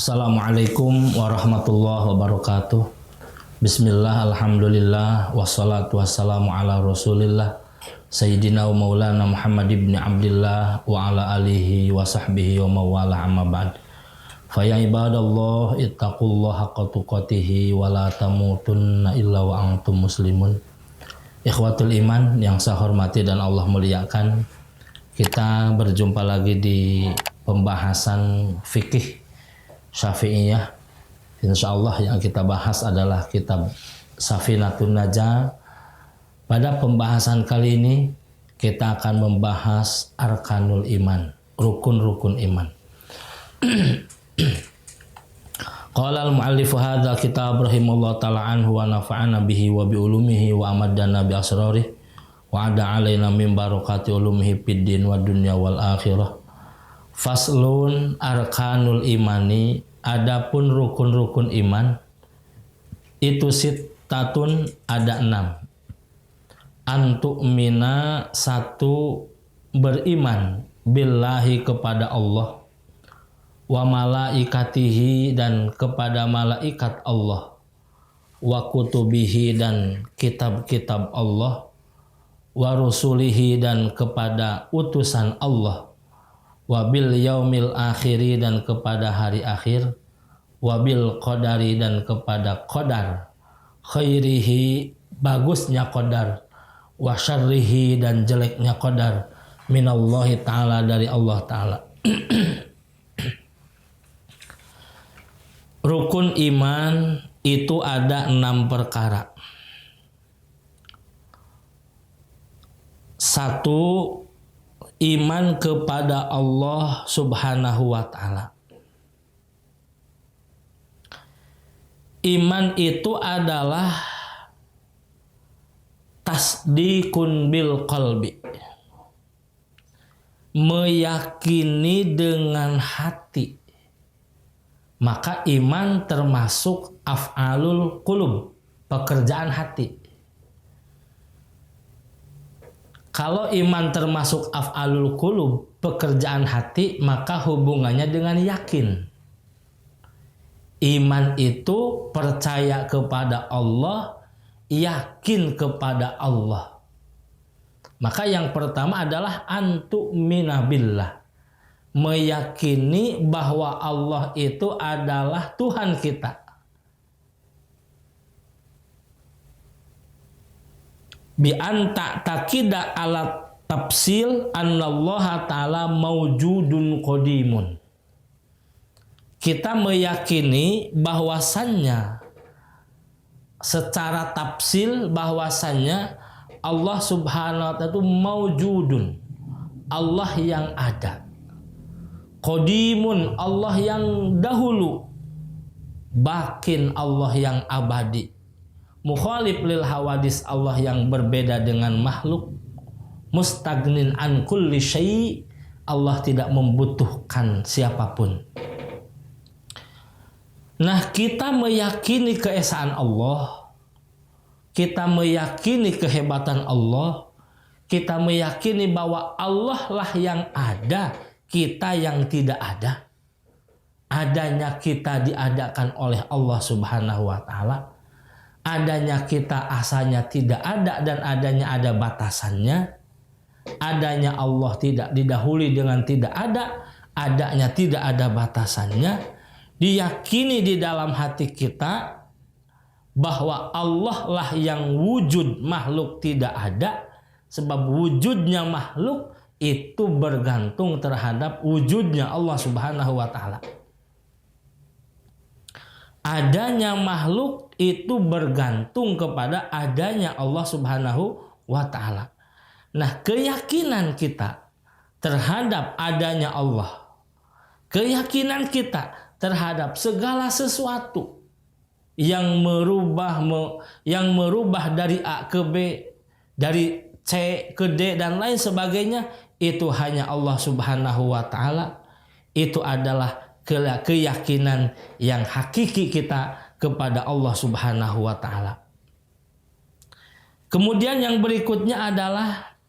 Assalamualaikum warahmatullahi wabarakatuh. Bismillah, alhamdulillah, wassalatu wassalamu ala rasulillah Sayyidina wa maulana Muhammad ibn Abdillah wa ala alihi wa sahbihi wa mawala amma ba'd. Faya ibadallah ittaqullaha haqqa tuqatihi wa la tamutunna illa wa antum muslimun. Ikhwatul iman yang saya hormati dan Allah muliakan, kita berjumpa lagi di pembahasan fikih Syafi'iyah. Insyaallah yang kita bahas adalah kitab Safinatun Najah. Pada pembahasan kali ini kita akan membahas arkanul iman, rukun-rukun iman. Qala al-mu'allif hadza kitab rahimallahu ta'ala anhu wa nafa'ana bihi wa bi ulumihi wa amaddana bi asrarih wa ada alaina min barakati ulumihi fid din wa dunya wal akhirah. Faslun arkanul imani, adapun rukun-rukun iman itu sittatun, ada 6. Antu'mina, 1, beriman billahi, kepada Allah, wa malaikatihi, dan kepada malaikat Allah, wa kutubihi, dan kitab-kitab Allah, wa rusulihi, dan kepada utusan Allah, wabil yaumil akhiri, dan kepada hari akhir, wabil qadari, dan kepada qadar, khairihi, bagusnya qadar, wa syarrihi, dan jeleknya qadar, minallahi ta'ala, dari Allah ta'ala. Rukun iman itu ada 6 perkara. 1, iman kepada Allah subhanahu wa ta'ala. Iman itu adalah tasdikun bil qalbi, meyakini dengan hati. Maka iman termasuk af'alul qulub, pekerjaan hati. Kalau iman termasuk af'alul qulub, pekerjaan hati, maka hubungannya dengan yakin. Iman itu percaya kepada Allah, yakin kepada Allah. Maka yang pertama adalah antu'mina billah, meyakini bahwa Allah itu adalah Tuhan kita. Bi anta takida ala tafsil annallaha ta'ala maujudun qadimun. Kita meyakini bahwasannya secara tafsil bahwasannya Allah subhanahu wa ta'ala itu maujudun, Allah yang ada. Qadimun, Allah yang dahulu. Bakin, Allah yang abadi. Mukhalif lil hawadis, Allah yang berbeda dengan makhluk. Mustagnin an kulli syai', Allah tidak membutuhkan siapapun. Nah, kita meyakini keesaan Allah, kita meyakini kehebatan Allah, kita meyakini bahwa Allah lah yang ada, kita yang tidak ada. Adanya kita diadakan oleh Allah subhanahu wa ta'ala. Adanya kita asalnya tidak ada dan adanya ada batasannya. Adanya Allah tidak didahului dengan tidak ada, adanya tidak ada batasannya. Diyakini di dalam hati kita bahwa Allah lah yang wujud, makhluk tidak ada. Sebab wujudnya makhluk itu bergantung terhadap wujudnya Allah subhanahu wa ta'ala. Adanya makhluk itu bergantung kepada adanya Allah subhanahu wa ta'ala. Nah, keyakinan kita terhadap adanya Allah, keyakinan kita terhadap segala sesuatu yang merubah dari A ke B, dari C ke D dan lain sebagainya, itu hanya Allah subhanahu wa ta'ala. Itu adalah keyakinan yang hakiki kita kepada Allah subhanahu wa ta'ala. Kemudian yang berikutnya adalah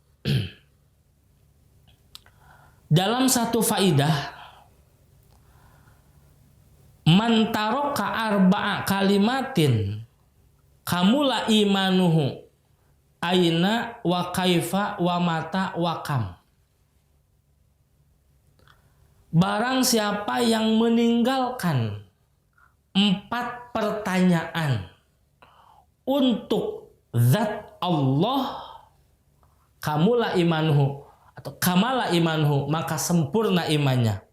dalam satu faidah Man taraka arba'a kalimatin kamula imanuhu aina wa kaifa wa mata wa kam. Barang siapa yang meninggalkan 4 pertanyaan untuk zat Allah, kamula imanuhu atau kamala imanuhu, maka sempurna imannya.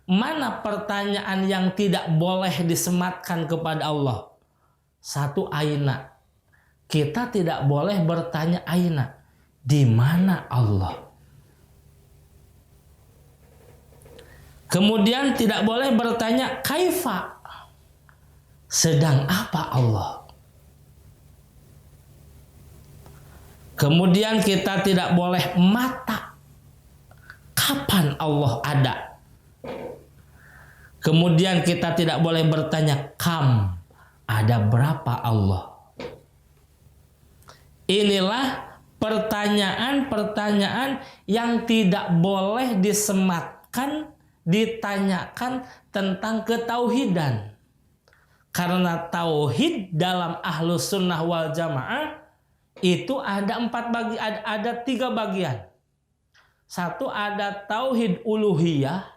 Mana pertanyaan yang tidak boleh disematkan kepada Allah? 1, aina. Kita tidak boleh bertanya aina. Di mana Allah? Kemudian tidak boleh bertanya kaifa. Sedang apa Allah? Kemudian kita tidak boleh mata. Kapan Allah ada? Kemudian kita tidak boleh bertanya kam. Ada berapa Allah? Inilah pertanyaan-pertanyaan yang tidak boleh disematkan, ditanyakan tentang ketauhidan. Karena tauhid dalam Ahlus Sunnah wal Jamaah itu ada 3 bagian. 1, ada tauhid uluhiyah,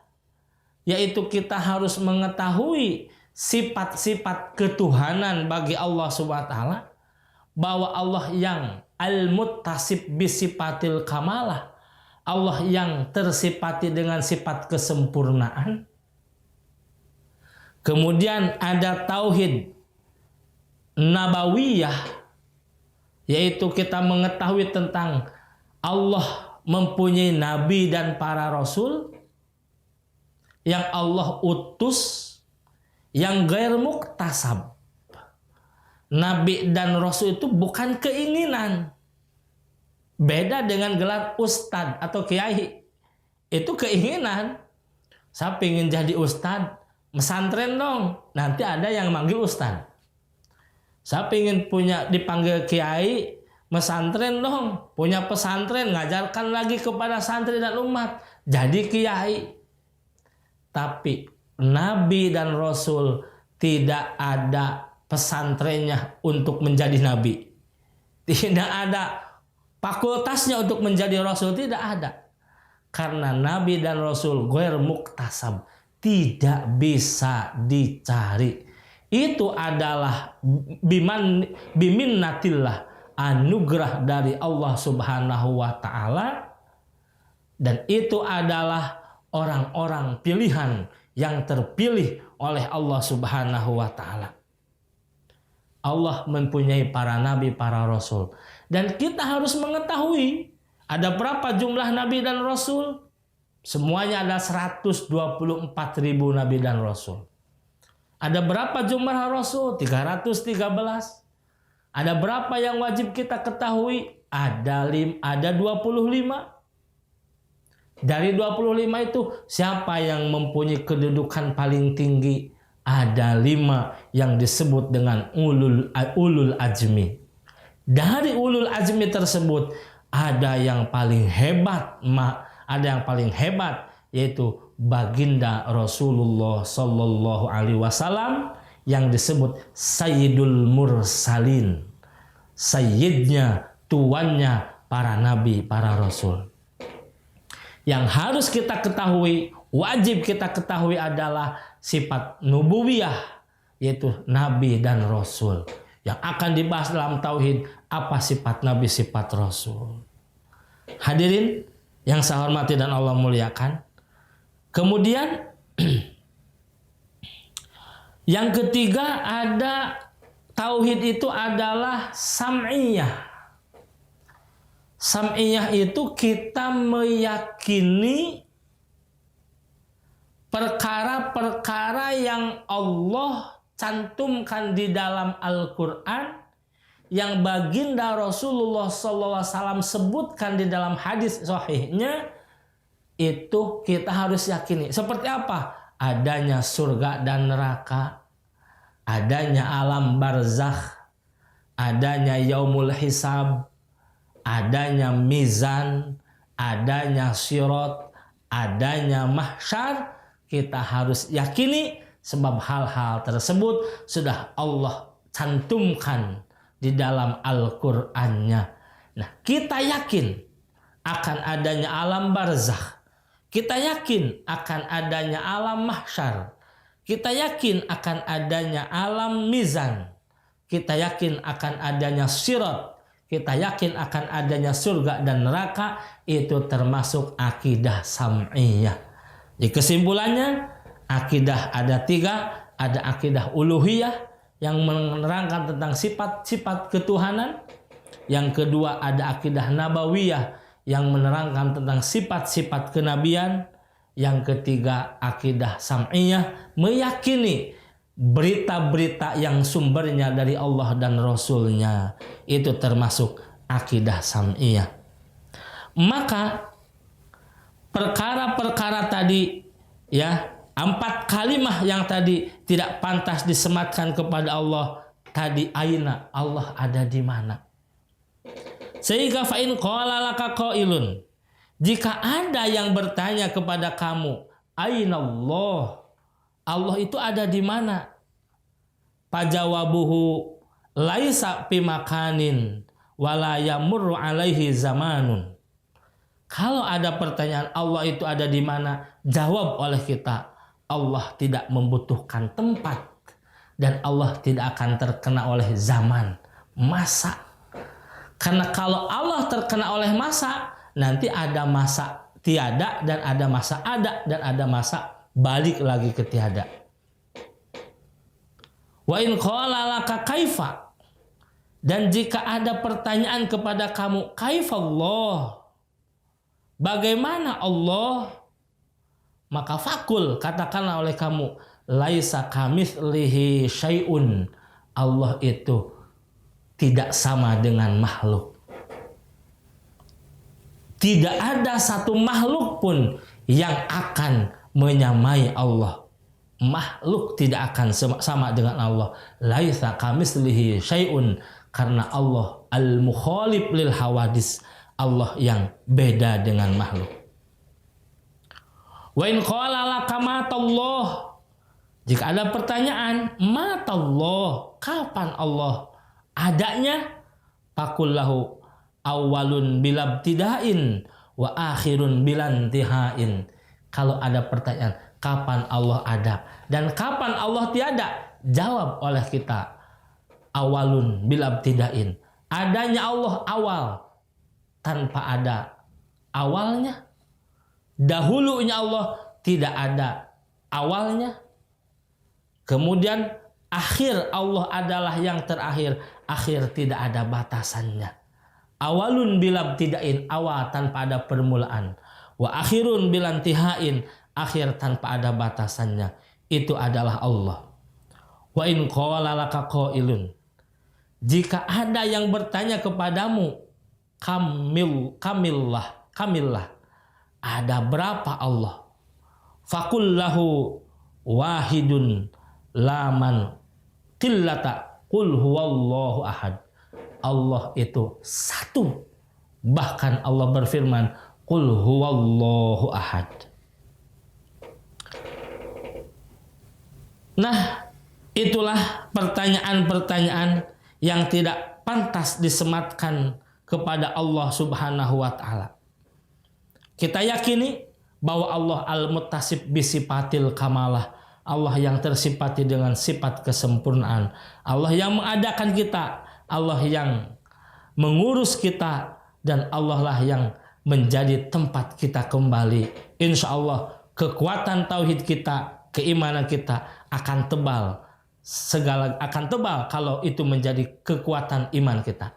yaitu kita harus mengetahui sifat-sifat ketuhanan bagi Allah Subhanahu wa taala, bahwa Allah yang al-muttasib bisifatil kamalah, Allah yang tersifati dengan sifat kesempurnaan. Kemudian ada tauhid nabawiyah, yaitu kita mengetahui tentang Allah mempunyai nabi dan para rasul yang Allah utus, yang gair muktasab. Nabi dan Rasul itu bukan keinginan. Beda dengan gelar ustad atau kiai. Itu keinginan. Saya pengen jadi ustad, mesantren dong. Nanti ada yang manggil ustad. Saya pengen dipanggil kiai, mesantren dong. Punya pesantren, ngajarkan lagi kepada santri dan umat. Jadi kiai. Tapi Nabi dan Rasul tidak ada pesantrennya untuk menjadi nabi. Tidak ada fakultasnya untuk menjadi rasul, tidak ada. Karena nabi dan rasul ghair muktasab, tidak bisa dicari. Itu adalah biminnatillah, anugerah dari Allah Subhanahu wa taala, dan itu adalah orang-orang pilihan yang terpilih oleh Allah Subhanahu wa taala. Allah mempunyai para nabi, para rasul. Dan kita harus mengetahui ada berapa jumlah nabi dan rasul. Semuanya ada 124.000 nabi dan rasul. Ada berapa jumlah rasul? 313. Ada berapa yang wajib kita ketahui? Ada 25. Dari 25 itu siapa yang mempunyai kedudukan paling tinggi? Ada 5 yang disebut dengan ulul azmi. Dari ulul azmi tersebut ada yang paling hebat, yaitu baginda Rasulullah Sallallahu Alaihi Wasallam yang disebut Sayyidul Mursalin, sayyidnya, tuannya para nabi, para rasul. Yang harus kita ketahui, wajib kita ketahui adalah sifat nubuwiyah, yaitu nabi dan rasul. Yang akan dibahas dalam tauhid, apa sifat nabi, sifat rasul. Hadirin yang saya hormati dan Allah muliakan. Kemudian yang ketiga ada tauhid itu adalah sam'iyah. Sam'iyah itu kita meyakini perkara-perkara yang Allah cantumkan di dalam Al-Quran, yang baginda Rasulullah SAW sebutkan di dalam hadis sahihnya, itu kita harus yakini. Seperti apa? Adanya surga dan neraka, adanya alam barzakh, adanya yaumul hisab, adanya mizan, adanya sirat, adanya mahsyar. Kita harus yakini Sebab hal-hal tersebut sudah Allah cantumkan di dalam Al-Qur'annya. Nah, kita yakin akan adanya alam barzakh. Kita yakin akan adanya alam mahsyar. Kita yakin akan adanya alam mizan. Kita yakin akan adanya sirat. Kita yakin akan adanya surga dan neraka. Itu termasuk akidah sam'iyah. Di kesimpulannya, akidah ada 3. Ada akidah uluhiyah yang menerangkan tentang sifat-sifat ketuhanan. Yang kedua ada akidah nabawiyah yang menerangkan tentang sifat-sifat kenabian. Yang ketiga akidah sam'iyah, meyakini berita-berita yang sumbernya dari Allah dan Rasulnya. Itu termasuk akidah sam'iyah. Maka perkara-perkara tadi, ya, 4 kalimah yang tadi tidak pantas disematkan kepada Allah. Tadi aina, Allah ada di mana? Sehingga fa'in qala laka qailun, jika ada yang bertanya kepada kamu, aina Allah, Allah itu ada di mana? Pajawabuhu laisa fi makanin wala yamurru alaihi zamanun. Kalau ada pertanyaan Allah itu ada di mana, jawab oleh kita, Allah tidak membutuhkan tempat dan Allah tidak akan terkena oleh zaman, masa. Karena kalau Allah terkena oleh masa, nanti ada masa tiada dan ada masa ada dan ada masa balik lagi ke tiada. Wa in qala laka kaifa, dan jika ada pertanyaan kepada kamu, kaifallah, bagaimana Allah? Maka fakul, katakanlah oleh kamu, laisa kamitslihi syai'un, Allah itu tidak sama dengan makhluk. Tidak ada satu makhluk pun yang akan menyamai Allah. Makhluk tidak akan sama dengan Allah. Laisa kamitslihi syai'un, karena Allah al-mukhalif lil hawadis, Allah yang beda dengan makhluk. Wa in qala laka matallah, jika ada pertanyaan, matallah, kapan Allah adanya? Fakullahu awalun bilabtidain wa akhirun bilantihain. Kalau ada pertanyaan, kapan Allah ada dan kapan Allah tiada? Jawab oleh kita, awalun bilabtidain. Adanya Allah awal tanpa ada awalnya. Dahulunya Allah tidak ada awalnya. Kemudian akhir Allah adalah yang terakhir. Akhir tidak ada batasannya. Awalun bilabtidain, awal tanpa ada permulaan. Wa akhirun bilantihain, akhir tanpa ada batasannya. Itu adalah Allah. Wa in qala laka qailun, jika ada yang bertanya kepadamu, kamillah, ada berapa Allah? Fakul lahu wahidun laman qillata qul huwallahu ahad. Allah itu satu. Bahkan Allah berfirman, qul huwallahu ahad. Nah, itulah pertanyaan-pertanyaan yang tidak pantas disematkan kepada Allah Subhanahu wa taala. Kita yakini bahwa Allah al-muttasif bisifatil kamalah, Allah yang tersifati dengan sifat kesempurnaan, Allah yang mengadakan kita, Allah yang mengurus kita, dan Allah lah yang menjadi tempat kita kembali. Insya Allah kekuatan tauhid kita, keimanan kita akan tebal, akan tebal kalau itu menjadi kekuatan iman kita.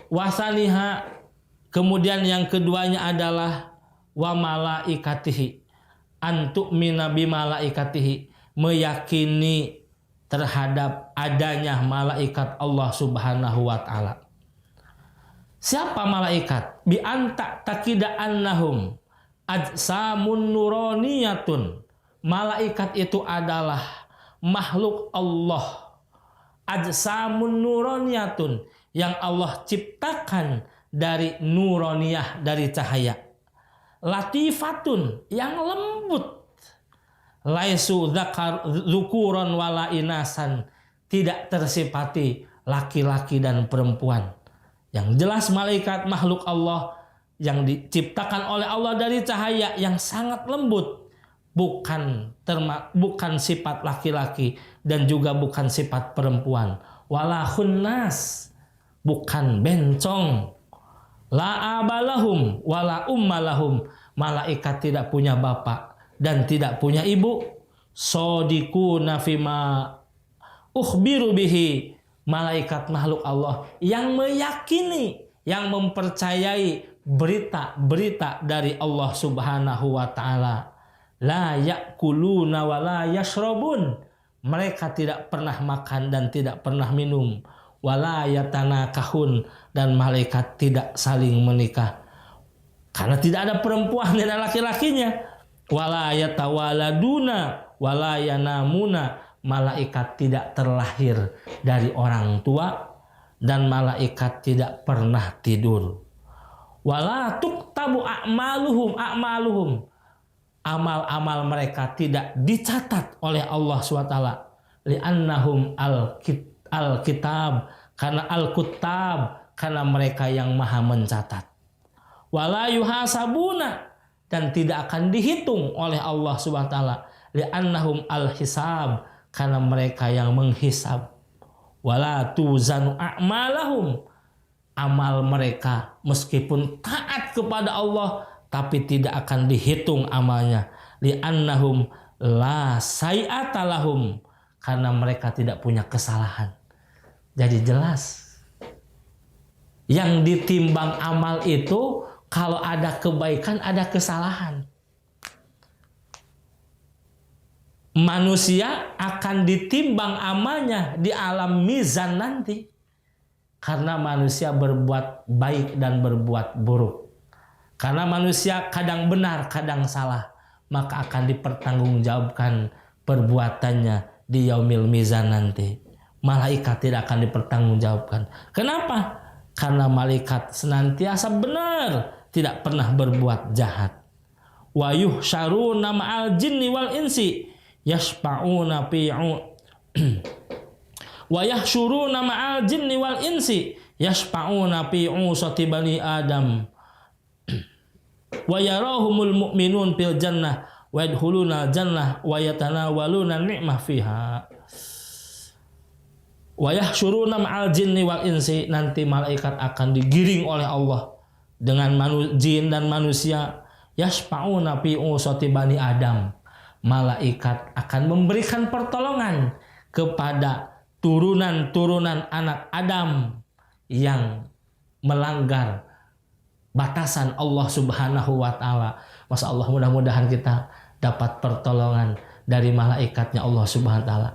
Wasaniha, kemudian yang keduanya adalah wa malaikatihi, antuk minabi malaikatihi, meyakini terhadap adanya malaikat Allah Subhanahu wa taala. Siapa malaikat? Bi anta takida annahum ajsamun nuraniyatun. Malaikat itu adalah makhluk Allah. Ajsamun nuraniyatun, yang Allah ciptakan dari nuraniyah, dari cahaya. Latifatun, yang lembut. laisu dzukuran wala inasan, tidak tersifati laki-laki dan perempuan. Yang jelas malaikat makhluk Allah yang diciptakan oleh Allah dari cahaya yang sangat lembut, bukan sifat laki-laki dan juga bukan sifat perempuan. Wala khunnas, bukan bencong. La abalahum wala ummalahum, malaikat tidak punya bapak dan tidak punya ibu. Sodiquna fima ukhbiru bihi, malaikat makhluk Allah yang meyakini, yang mempercayai berita-berita dari Allah Subhanahu wa taala. La ya'kuluna wa la yashrabun, mereka tidak pernah makan dan tidak pernah minum. Wala yatanakahun, dan malaikat tidak saling menikah karena tidak ada perempuan dan laki-lakinya. Wala yatawaladuna wala yanamuna, malaikat tidak terlahir dari orang tua dan malaikat tidak pernah tidur. Wala tuktabu a'maluhum, amal-amal mereka tidak dicatat oleh Allah SWT. Li'annahum al-kitab, karena al-kutab, karena mereka yang maha mencatat. Wala yuhasabuna, dan tidak akan dihitung oleh Allah SWT. Li'annahum al-hisab, karena mereka yang menghisab. Wala tuzanu a'malahum, amal mereka meskipun taat kepada Allah tapi tidak akan dihitung amalnya. Li'annahum la say'ata lahum, karena mereka tidak punya kesalahan. Jadi jelas, yang ditimbang amal itu kalau ada kebaikan ada kesalahan. Manusia akan ditimbang amalnya di alam mizan nanti, karena manusia berbuat baik dan berbuat buruk. Karena manusia kadang benar kadang salah, maka akan dipertanggungjawabkan perbuatannya di yaumil mizan nanti. Malaikat tidak akan dipertanggungjawabkan. Kenapa? Karena malaikat senantiasa benar, tidak pernah berbuat jahat. Wa yuhsyaruna ma'al jinni wal insi yashfa'una fi'u wa yahsyuruna ma'al jinni wal insi yashfa'una fi'u bani Adam wa yarahumul mu'minun fil jannah wa yadkhuluna jannah wa yatanawaluna ni'mah fiha. Wa yahsyuruna ma'al jinni wal insi, nanti malaikat akan digiring oleh Allah dengan jin dan manusia. Yashfa'una fi usati bani Adam, malaikat akan memberikan pertolongan kepada turunan-turunan anak Adam yang melanggar batasan Allah Subhanahu wa taala. Masya Allah, mudah-mudahan kita dapat pertolongan dari malaikatnya Allah Subhanahu wa taala.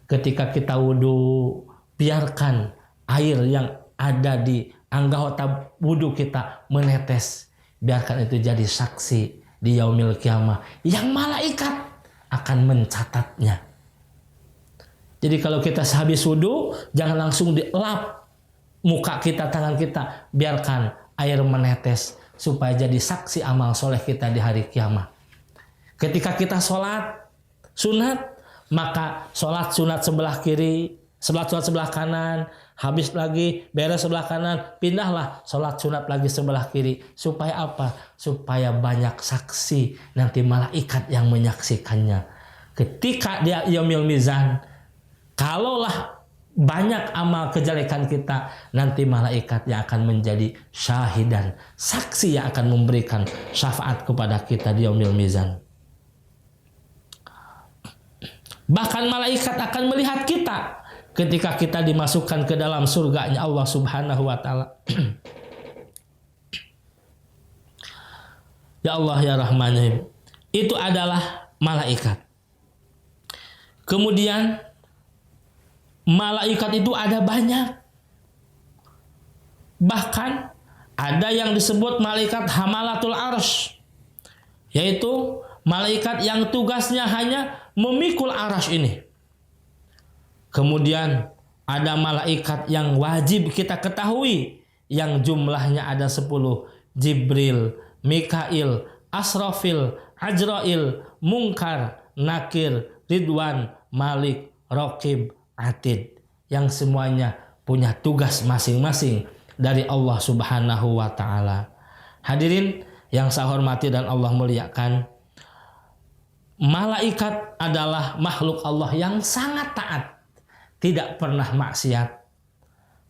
Ketika kita wudu, biarkan air yang ada di anggota wudu kita menetes. Biarkan itu jadi saksi di yaumil kiamah yang malaikat akan mencatatnya. Jadi kalau kita sehabis wudu, jangan langsung dilap muka kita, tangan kita. Biarkan air menetes supaya jadi saksi amal soleh kita di hari kiamah. Ketika kita sholat sunat, maka sholat sunat sebelah kiri, sholat sunat sebelah kanan, habis lagi beres sebelah kanan, pindahlah sholat sunat lagi sebelah kiri. Supaya apa? Supaya banyak saksi, nanti malaikat yang menyaksikannya. Ketika dia yaumil mizan, kalaulah banyak amal kejelekan kita, nanti malaikat yang akan menjadi syahid dan saksi yang akan memberikan syafaat kepada kita di yaumil mizan. Bahkan malaikat akan melihat kita ketika kita dimasukkan ke dalam surganya Allah Subhanahu wa taala. Ya Allah ya Rahman ya Rahim. Itu adalah malaikat. Kemudian malaikat itu ada banyak. Bahkan ada yang disebut malaikat hamalatul arsy, yaitu malaikat yang tugasnya hanya memikul arsy ini. Kemudian ada malaikat yang wajib kita ketahui, yang jumlahnya ada 10. Jibril, Mikail, Asrafil, Ajrail, Munkar, Nakir, Ridwan, Malik, Raqib, Atid, yang semuanya punya tugas masing-masing dari Allah Subhanahu wa taala. Hadirin yang saya hormati dan Allah muliakan, malaikat adalah makhluk Allah yang sangat taat, tidak pernah maksiat.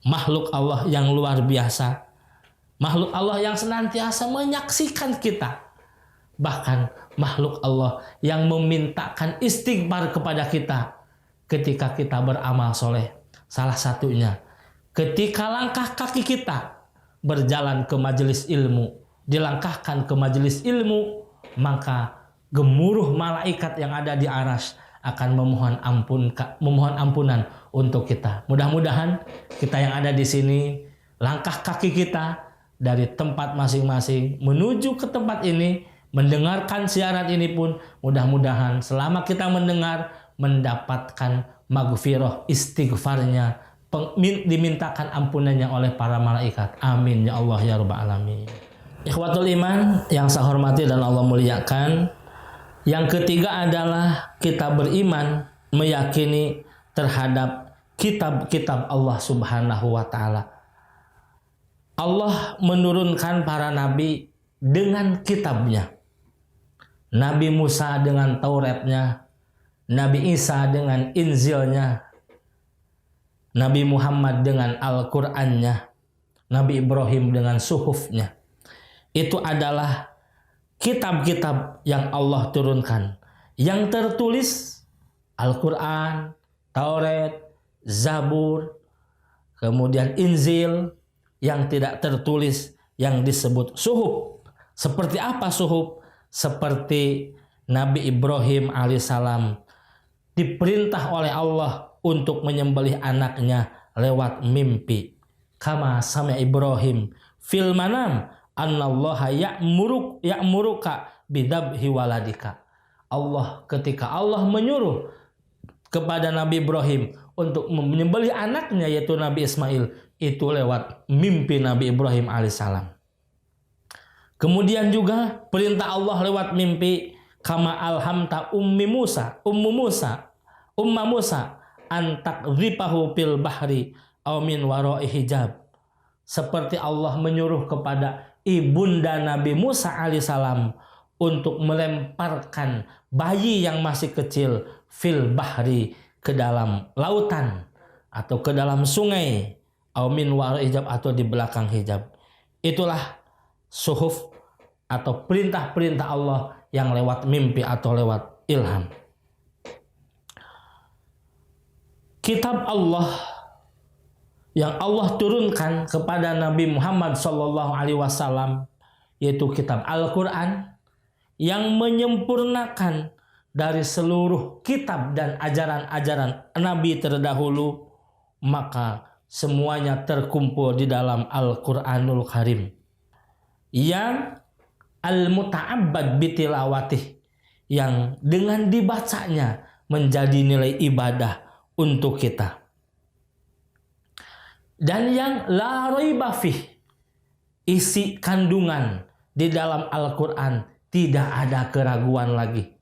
Makhluk Allah yang luar biasa. Makhluk Allah yang senantiasa menyaksikan kita. Bahkan makhluk Allah yang memintakan istighfar kepada kita ketika kita beramal soleh. Salah satunya ketika langkah kaki kita berjalan ke majelis ilmu, dilangkahkan ke majelis ilmu, maka gemuruh malaikat yang ada di arsy akan memohon ampunan untuk kita. Mudah-mudahan kita yang ada di sini, langkah kaki kita dari tempat masing-masing menuju ke tempat ini, mendengarkan siaran ini pun mudah-mudahan selama kita mendengar mendapatkan maghfirah, istighfarnya, dimintakan ampunannya oleh para malaikat. Amin ya Allah ya rabbal alamin. Ikhwatul iman yang saya hormati dan Allah muliakan, yang ketiga adalah kita beriman, meyakini terhadap kitab-kitab Allah Subhanahu wa taala. Allah menurunkan para nabi dengan kitabnya. Nabi Musa dengan Tauratnya, Nabi Isa dengan Injilnya, Nabi Muhammad dengan Al-Qur'annya, Nabi Ibrahim dengan suhufnya. Itu adalah kitab-kitab yang Allah turunkan. Yang tertulis Al-Qur'an, Taurat, Zabur, kemudian Injil. Yang tidak tertulis yang disebut suhuf. Seperti apa suhuf? Seperti Nabi Ibrahim alaihissalam diperintah oleh Allah untuk menyembelih anaknya lewat mimpi. Kama sami Ibrahim fil manam annallaha ya'muruka bidabhi waladika. Ketika Allah menyuruh kepada Nabi Ibrahim untuk menyembelih anaknya yaitu Nabi Ismail, itu lewat mimpi Nabi Ibrahim alaihissalam. Kemudian juga perintah Allah lewat mimpi, kama alhamta ummu Musa antakzipahu fil bahri aw min wara'i hijab. Seperti Allah menyuruh kepada ibunda Nabi Musa alaihissalam untuk melemparkan bayi yang masih kecil fil bahri, ke dalam lautan atau ke dalam sungai, aw min wara'i hijab, atau di belakang hijab. Itulah suhuf atau perintah-perintah Allah yang lewat mimpi atau lewat ilham. Kitab Allah yang Allah turunkan kepada Nabi Muhammad SAW yaitu kitab Al-Quran yang menyempurnakan dari seluruh kitab dan ajaran-ajaran Nabi terdahulu, maka semuanya terkumpul di dalam Al-Quranul Karim yang al-muta'abbad bitilawatih, yang dengan dibacanya menjadi nilai ibadah untuk kita, dan yang la raiba fih, isi kandungan di dalam Al-Quran tidak ada keraguan lagi.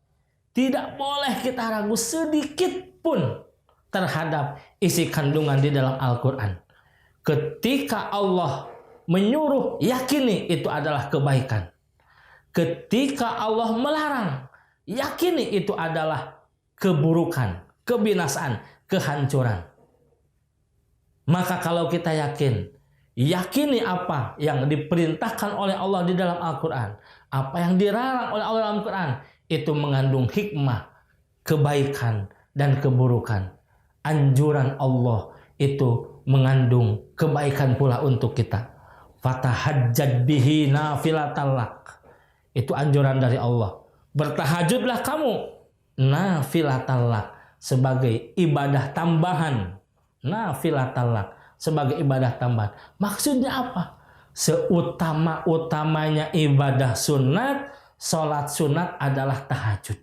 Tidak boleh kita ragu sedikit pun terhadap isi kandungan di dalam Al-Quran. Ketika Allah menyuruh, yakini itu adalah kebaikan. Ketika Allah melarang, yakini itu adalah keburukan, kebinasaan, kehancuran. Maka kalau kita yakini apa yang diperintahkan oleh Allah di dalam Al-Quran, apa yang dilarang oleh Allah dalam Al-Quran, itu mengandung hikmah, kebaikan, dan keburukan. Anjuran Allah itu mengandung kebaikan pula untuk kita. Fatahajjad bihi nafilatan lak. Itu anjuran dari Allah. Bertahajudlah kamu nafilatan lak, sebagai ibadah tambahan. Nafilatan lak, sebagai ibadah tambahan. Maksudnya apa? Seutama-utamanya ibadah sunat, sholat sunat adalah tahajud.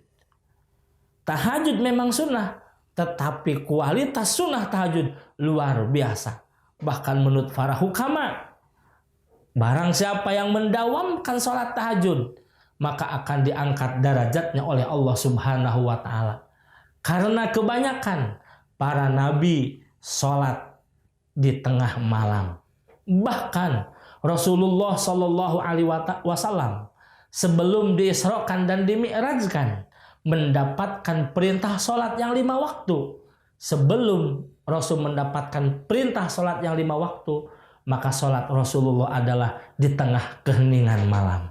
Tahajud memang sunnah, tetapi kualitas sunnah tahajud luar biasa. Bahkan menurut para hukama, barang siapa yang mendawamkan sholat tahajud, maka akan diangkat derajatnya oleh Allah Subhanahu wa taala. Karena kebanyakan para nabi sholat di tengah malam. Bahkan Rasulullah Shallallahu Alaihi Wasallam sebelum diisrokan dan dimi'rajkan mendapatkan perintah sholat yang 5 waktu. Sebelum Rasul mendapatkan perintah sholat yang 5 waktu, maka sholat Rasulullah adalah di tengah keheningan malam.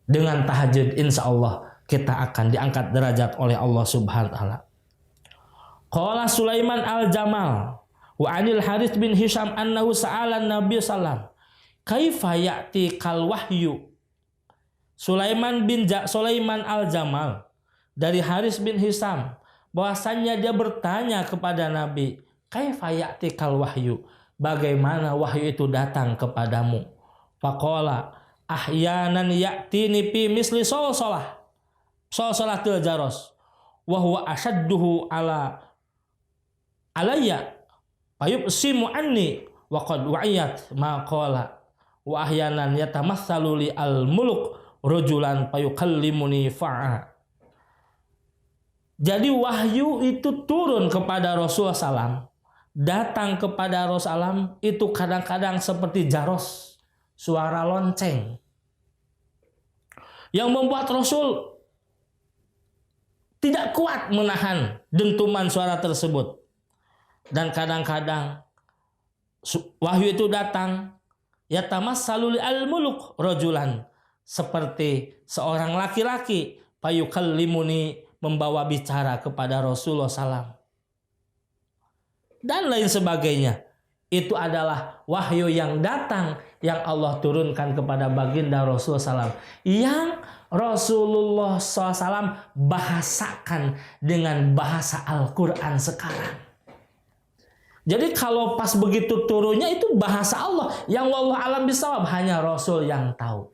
Dengan tahajud, insya Allah kita akan diangkat derajat oleh Allah Subhanahu wa taala. Qala Sulaiman al-Jamal wa anil Harits bin Hisham annahu sa'ala Nabi sallam kaifa ya'ti kal wahyu. Sulaiman al-Jamal dari Harits bin Hisham bahwasannya dia bertanya kepada Nabi, kaifa ya'ti kal wahyu, bagaimana wahyu itu datang kepadamu? Faqala ahyanan ya'tini fi misli salatil jaros wa huwa ashadduhu alayya fayubsimu anni wa qad wa'iyat ma qala wa ahyanan yatamatsalu li al muluk rajulan fayukallimuni fa'a. Jadi wahyu itu turun kepada Rasulullah SAW, datang kepada Rasulullah SAW itu kadang-kadang seperti jaros, suara lonceng, yang membuat Rasul tidak kuat menahan dentuman suara tersebut. Dan kadang-kadang wahyu itu datang yatamassalu al muluk rajulan, seperti seorang laki-laki, fayukallimuni, membawa bicara kepada Rasulullah SAW dan lain sebagainya. Itu adalah wahyu yang datang, yang Allah turunkan kepada baginda Rasulullah SAW, yang Rasulullah SAW bahasakan dengan bahasa Al-Quran sekarang. Jadi kalau pas begitu turunnya itu bahasa Allah, yang wallahu alam bisawab, hanya Rasul yang tahu.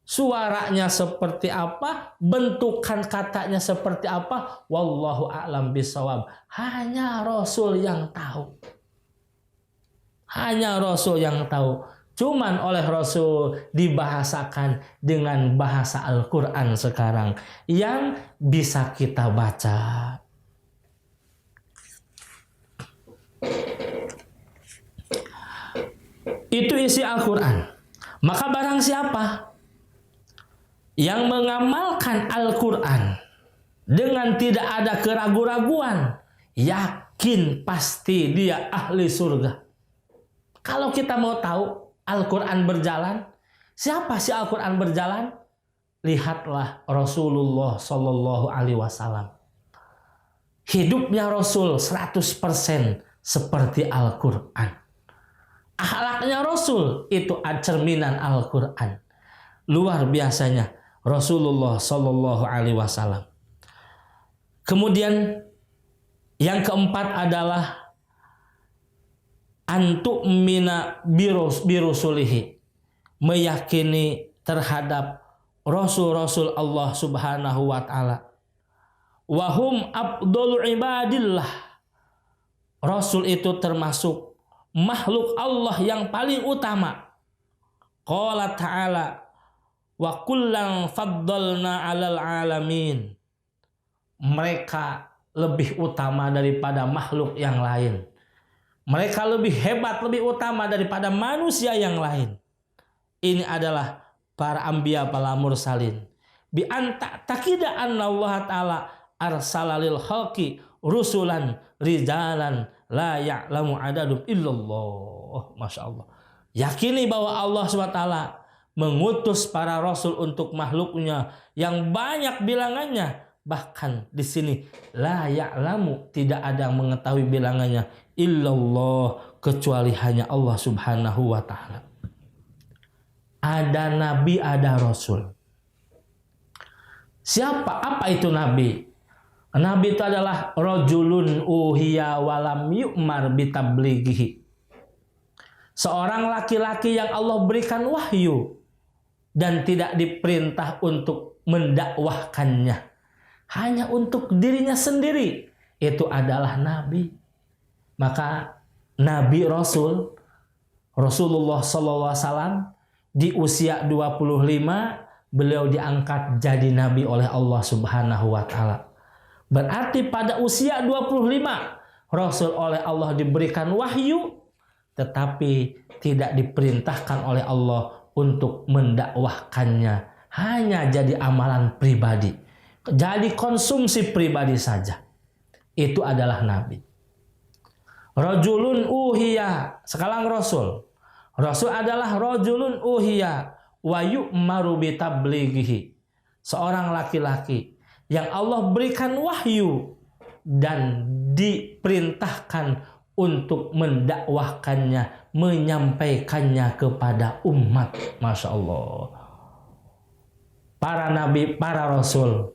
Suaranya seperti apa, bentukan katanya seperti apa, wallahu a'lam bisawab, hanya Rasul yang tahu. Hanya Rasul yang tahu. Cuman oleh Rasul dibahasakan dengan bahasa Al-Quran sekarang yang bisa kita baca. Itu isi Al-Quran. Maka barang siapa yang mengamalkan Al-Quran dengan tidak ada keraguan-raguan, yakin pasti dia ahli surga. Kalau kita mau tahu Al-Quran berjalan, siapa sih Al-Quran berjalan? Lihatlah Rasulullah Shallallahu Alaihi Wasallam. Hidupnya Rasul 100% seperti Al-Quran. Akhlaknya Rasul itu cerminan Al-Quran. Luar biasanya Rasulullah Shallallahu Alaihi Wasallam. Kemudian yang keempat adalah antu'mina birusulihi, meyakini terhadap Rasul-Rasul Allah Subhanahu wa taala. Wahum abdul ibadillah. Rasul itu termasuk makhluk Allah yang paling utama. Qala ta'ala wa kullan faddalna 'alal alamin. Mereka lebih utama daripada makhluk yang lain. Mereka lebih hebat, lebih utama daripada manusia yang lain. Ini adalah para anbiya, para mursalin. Bi anta takida anna Allah taala arsalalil khalqi rusulan rijalan la ya'lamu adadum illallah. Masya Allah. Yakini bahwa Allah SWT mengutus para rasul untuk makhluknya yang banyak bilangannya. Bahkan di sini la ya'lamu, tidak ada yang mengetahui bilangannya illallah, kecuali hanya Allah Subhanahu wa taala. Ada nabi, ada rasul. Siapa? Apa itu nabi? Nabi itu adalah rajulun uhiya walam yu'mar bitablighihi. Seorang laki-laki yang Allah berikan wahyu dan tidak diperintah untuk mendakwahkannya, hanya untuk dirinya sendiri. Itu adalah nabi. Maka nabi Rasulullah SAW di usia 25 beliau diangkat jadi nabi oleh Allah Subhanahu wa taala. Berarti pada usia 25 Rasul oleh Allah diberikan wahyu, tetapi tidak diperintahkan oleh Allah untuk mendakwahkannya, hanya jadi amalan pribadi, jadi konsumsi pribadi saja. Itu adalah nabi. Rajulun uhiya, sekarang Rasul. Rasul adalah rajulun uhiya wa yu'maru bitablighihi, seorang laki-laki yang Allah berikan wahyu dan diperintahkan untuk mendakwahkannya, menyampaikannya kepada umat. Masya Allah. Para nabi, para rasul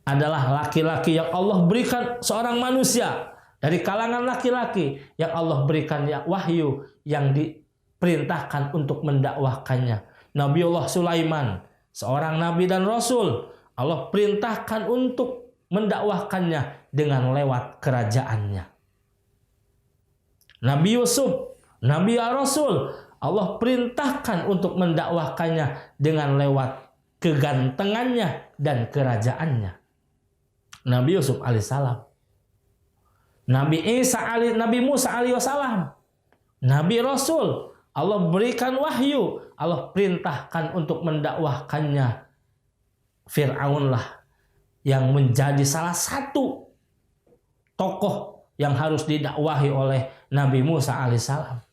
adalah laki-laki yang Allah berikan, seorang manusia dari kalangan laki-laki yang Allah berikan wahyu yang diperintahkan untuk mendakwahkannya. Nabiullah Sulaiman, seorang nabi dan rasul, Allah perintahkan untuk mendakwahkannya dengan lewat kerajaannya. Nabi Yusuf, nabi rasul, Allah perintahkan untuk mendakwahkannya dengan lewat kegantengannya dan kerajaannya. Nabi Yusuf alaihissalam, Nabi Musa alaihissalam, nabi rasul, Allah berikan wahyu, Allah perintahkan untuk mendakwahkannya. Fir'aun lah yang menjadi salah satu tokoh yang harus didakwahi oleh Nabi Musa alaihissalam.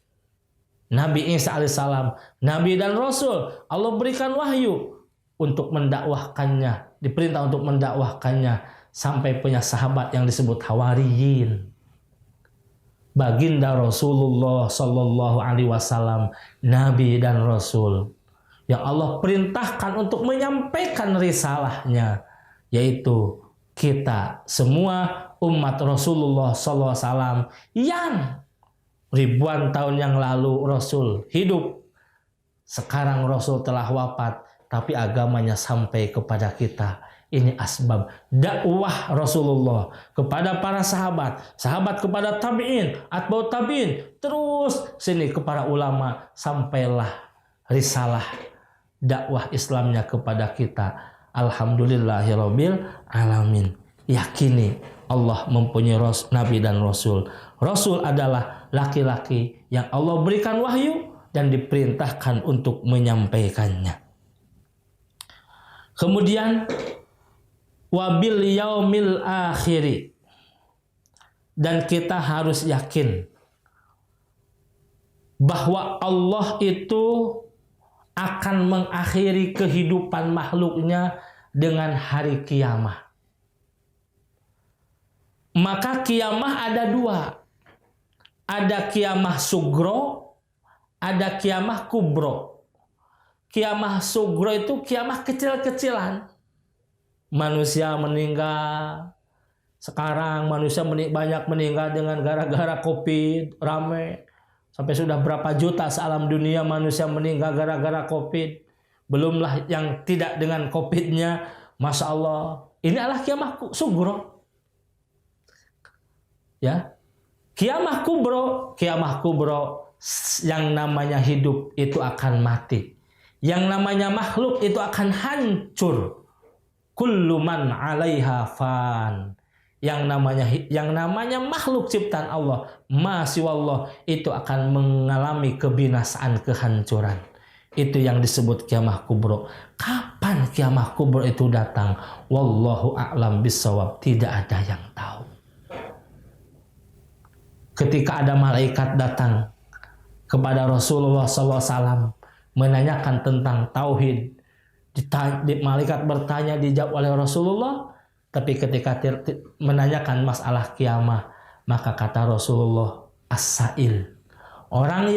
Nabi Isa alaihissalam, nabi dan rasul, Allah berikan wahyu untuk mendakwahkannya, diperintah untuk mendakwahkannya sampai punya sahabat yang disebut Hawariyin. Baginda Rasulullah Sallallahu Alaihi Wasallam, nabi dan rasul yang Allah perintahkan untuk menyampaikan risalahnya, yaitu kita semua umat Rasulullah SAW yang ribuan tahun yang lalu Rasul hidup. Sekarang Rasul telah wafat, tapi agamanya sampai kepada kita. Ini asbab dakwah Rasulullah kepada para sahabat, sahabat kepada tabi'in, atba'ut tabi'in, terus sini kepada ulama, sampailah risalah dakwah Islamnya kepada kita. Alhamdulillahirabbil alamin. Yakini Allah mempunyai nabi dan rasul. Rasul adalah laki-laki yang Allah berikan wahyu dan diperintahkan untuk menyampaikannya. Kemudian wabil yaumil akhiri, dan kita harus yakin bahwa Allah itu akan mengakhiri kehidupan makhluknya dengan hari kiamah. Maka kiamah ada dua. Ada kiamah sugro, ada kiamah kubro. Kiamah sugro itu kiamah kecil-kecilan. Manusia meninggal. Sekarang manusia banyak meninggal dengan gara-gara COVID, rame. Sampai sudah berapa juta sealam dunia manusia meninggal gara-gara COVID. Belumlah yang tidak dengan COVID-nya. Masya Allah. Ini adalah kiamah sugro. Ya, kiamah kubro yang namanya hidup itu akan mati. Yang namanya makhluk itu akan hancur. Kullu man 'alaiha fan. Yang namanya makhluk ciptaan Allah, Allah itu akan mengalami kebinasaan, kehancuran. Itu yang disebut kiamah kubro. Kapan kiamah kubro itu datang? Wallahu a'lam bissawab. Tidak ada yang tahu. Ketika ada malaikat datang kepada Rasulullah SAW menanyakan tentang tauhid, malaikat bertanya, dijawab oleh Rasulullah. Tapi ketika menanyakan masalah kiamah, maka kata Rasulullah, as-sa'il, orang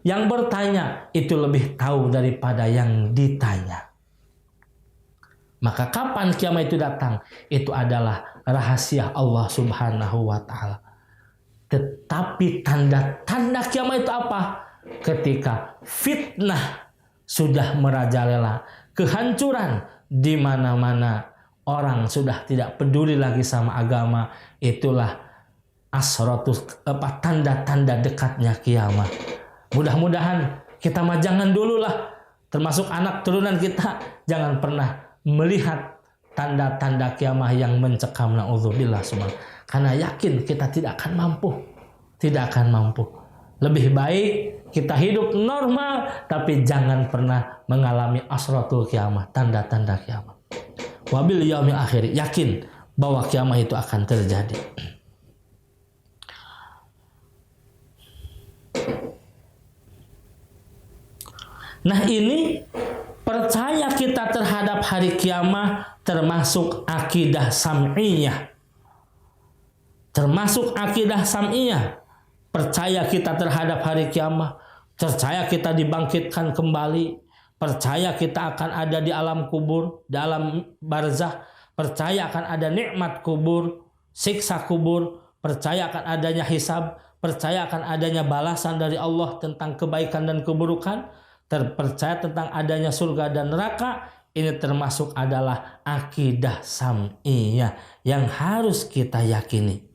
yang bertanya itu lebih tahu daripada yang ditanya. Maka kapan kiamat itu datang? Itu adalah rahasia Allah Subhanahu wa Ta'ala. Tetapi tanda-tanda kiamat itu apa? Ketika fitnah sudah merajalela, kehancuran di mana-mana, orang sudah tidak peduli lagi sama agama. Itulah tanda-tanda dekatnya kiamat. Mudah-mudahan kita jangan dululah termasuk anak turunan kita, jangan pernah melihat tanda-tanda kiamah yang mencekam, na'udzubillah subhanallah. Karena yakin kita tidak akan mampu. Tidak akan mampu. Lebih baik kita hidup normal, tapi jangan pernah mengalami asratul kiamah, tanda-tanda kiamah. Wabil yaumil akhir, yakin bahwa kiamah itu akan terjadi. Nah, ini percaya kita terhadap hari kiamah termasuk akidah sam'iyah. Termasuk akidah sam'iyah. Percaya kita terhadap hari kiamah, percaya kita dibangkitkan kembali, percaya kita akan ada di alam kubur, di alam barzah, percaya akan ada nikmat kubur, siksa kubur, percaya akan adanya hisab, percaya akan adanya balasan dari Allah tentang kebaikan dan keburukan, terpercaya tentang adanya surga dan neraka. Ini termasuk adalah akidah sam'iyah yang harus kita yakini.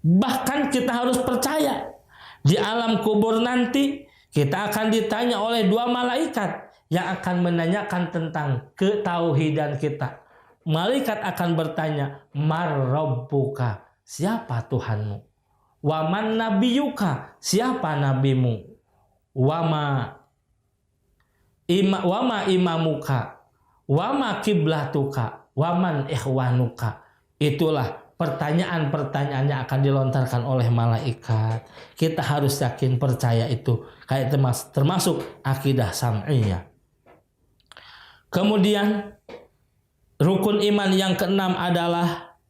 Bahkan kita harus percaya di alam kubur nanti kita akan ditanya oleh dua malaikat yang akan menanyakan tentang ketauhidan kita. Malaikat akan bertanya, "Mar rabbuka?" Siapa Tuhanmu? "Waman nabiyuka?" Siapa nabimu? "Wama imamuka?" "Wama kiblatuka?" "Waman ikhwanuka?" Itulah pertanyaan-pertanyaan yang akan dilontarkan oleh malaikat. Kita harus yakin percaya itu. Kayak termasuk akidah sam'iyah. Kemudian rukun iman yang keenam adalah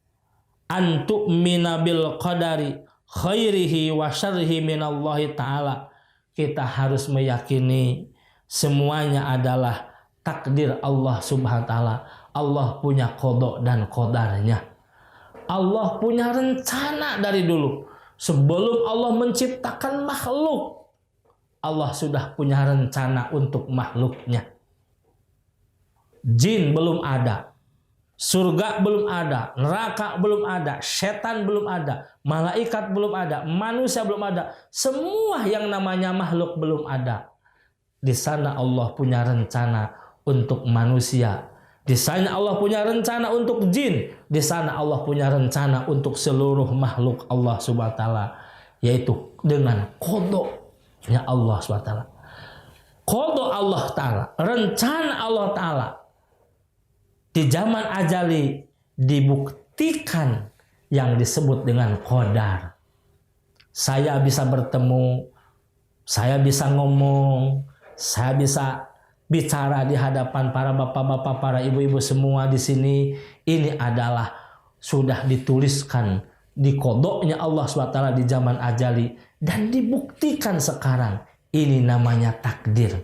antu'mina bil qadari khairihi wa syarrihi minallahi ta'ala. Kita harus meyakini semuanya adalah takdir Allah subhanahu wa ta'ala. Allah punya qada dan qadarnya. Allah punya rencana dari dulu. Sebelum Allah menciptakan makhluk, Allah sudah punya rencana untuk makhluknya. Jin belum ada, surga belum ada, neraka belum ada, setan belum ada, malaikat belum ada, manusia belum ada. Semua yang namanya makhluk belum ada. Di sana Allah punya rencana untuk manusia. Di sana Allah punya rencana untuk jin. Di sana Allah punya rencana untuk seluruh makhluk Allah subhanahu wa ta'ala. Yaitu dengan qadanya Allah subhanahu wa ta'ala. Qada Allah ta'ala, rencana Allah ta'ala. Di zaman ajali dibuktikan yang disebut dengan qadar. Saya bisa bertemu, saya bisa ngomong, saya bisa bicara di hadapan para bapak-bapak, para ibu-ibu semua di sini. Ini adalah sudah dituliskan di qadanya Allah SWT di zaman ajali dan dibuktikan sekarang. Ini namanya takdir.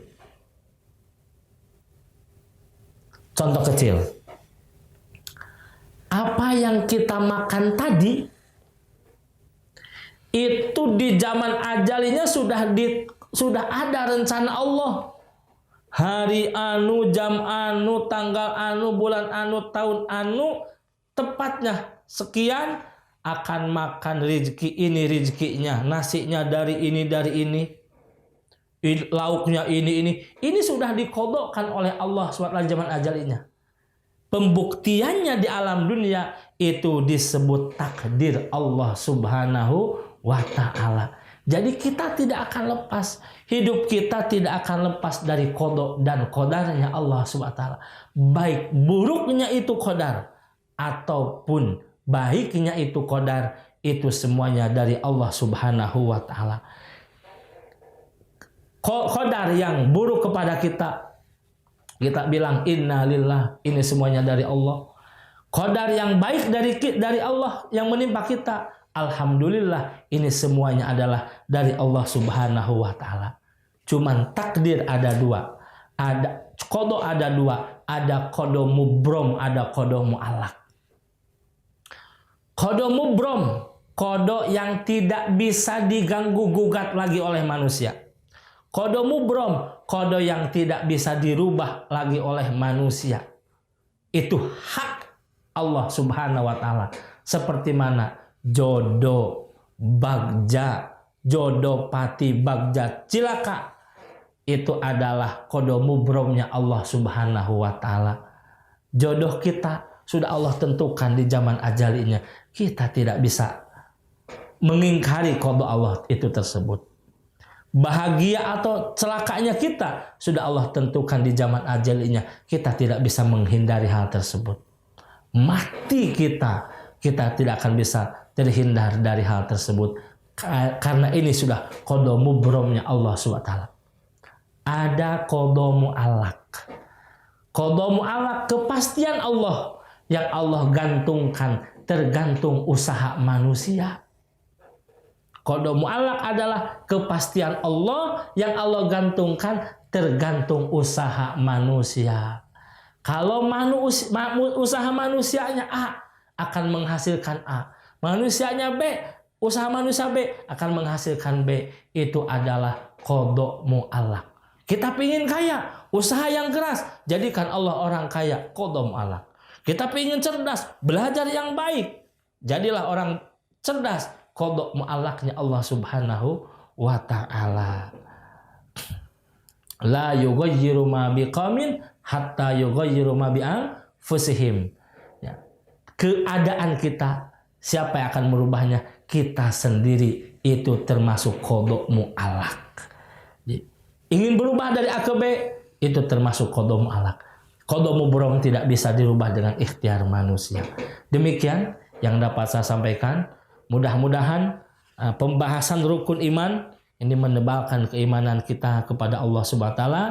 Contoh kecil. Apa yang kita makan tadi itu di zaman ajalinya sudah ada rencana Allah. Hari anu, jam anu, tanggal anu, bulan anu, tahun anu, tepatnya sekian akan makan rezeki ini, rezekinya, nasinya dari ini, lauknya ini. Ini sudah dikodokkan oleh Allah SWT zaman ajalinya. Pembuktiannya di alam dunia itu disebut takdir Allah Subhanahu wa ta'ala. Jadi kita tidak akan lepas, hidup kita tidak akan lepas dari qada dan qadarnya Allah Subhanahu wa ta'ala. Baik buruknya itu qadar ataupun baiknya itu qadar, itu semuanya dari Allah Subhanahu wa ta'ala. Qadar yang buruk kepada kita bilang inna lillah, ini semuanya dari Allah. Qadar yang baik dari Allah yang menimpa kita, alhamdulillah, ini semuanya adalah dari Allah Subhanahu wa ta'ala. Cuman takdir ada dua. Ada qada ada dua. Ada qada mubrom, ada qada mu'allaq. Qada mubrom, qada yang tidak bisa diganggu gugat lagi oleh manusia. Qada mubrom, qada yang tidak bisa dirubah lagi oleh manusia. Itu hak Allah Subhanahu wa ta'ala. Seperti mana jodoh, bagja, jodoh pati bagjat cilaka, itu adalah qada mubromnya Allah Subhanahu wa taala. Jodoh kita sudah Allah tentukan di zaman ajalinya. Kita tidak bisa mengingkari qada Allah itu tersebut. Bahagia atau celakanya kita sudah Allah tentukan di zaman ajalinya. Kita tidak bisa menghindari hal tersebut. Mati kita tidak akan bisa terhindar dari hal tersebut. Karena ini sudah qada mubromnya Allah SWT. Ada qada mu'allaq. Qada mu'allaq, kepastian Allah yang Allah gantungkan, tergantung usaha manusia. Qada mu'allaq adalah kepastian Allah yang Allah gantungkan, tergantung usaha manusia. Kalau usaha manusianya A akan menghasilkan A, manusianya B, usaha manusia B akan menghasilkan B. Itu adalah qada mu'allaq. Kita pingin kaya, usaha yang keras, jadikan Allah orang kaya, qada mu'allaq. Kita pingin cerdas, belajar yang baik, jadilah orang cerdas, qada mu'allaqnya Allah Subhanahu wa ta'ala. La yughayyiru ma biqaumin hatta yughayyiru ma bi anfusihim. Ya. Keadaan kita, siapa yang akan merubahnya? Kita sendiri. Itu termasuk qada mu'allaq. Ingin berubah dari A ke B, itu termasuk qada mu'allaq. Qada mubrom tidak bisa dirubah dengan ikhtiar manusia. Demikian yang dapat saya sampaikan. Mudah-mudahan pembahasan rukun iman ini menebalkan keimanan kita kepada Allah Subhanahu wa taala,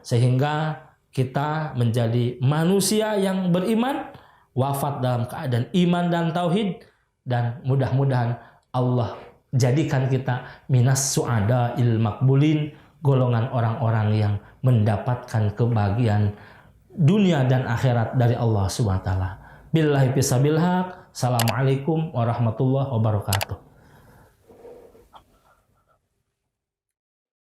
sehingga kita menjadi manusia yang beriman, wafat dalam keadaan iman dan tauhid, dan mudah-mudahan Allah jadikan kita minas su'ada'il maqbulin, golongan orang-orang yang mendapatkan kebahagiaan dunia dan akhirat dari Allah Subhanahu wa taala. Billahi fisabilillah. Assalamualaikum warahmatullahi wabarakatuh.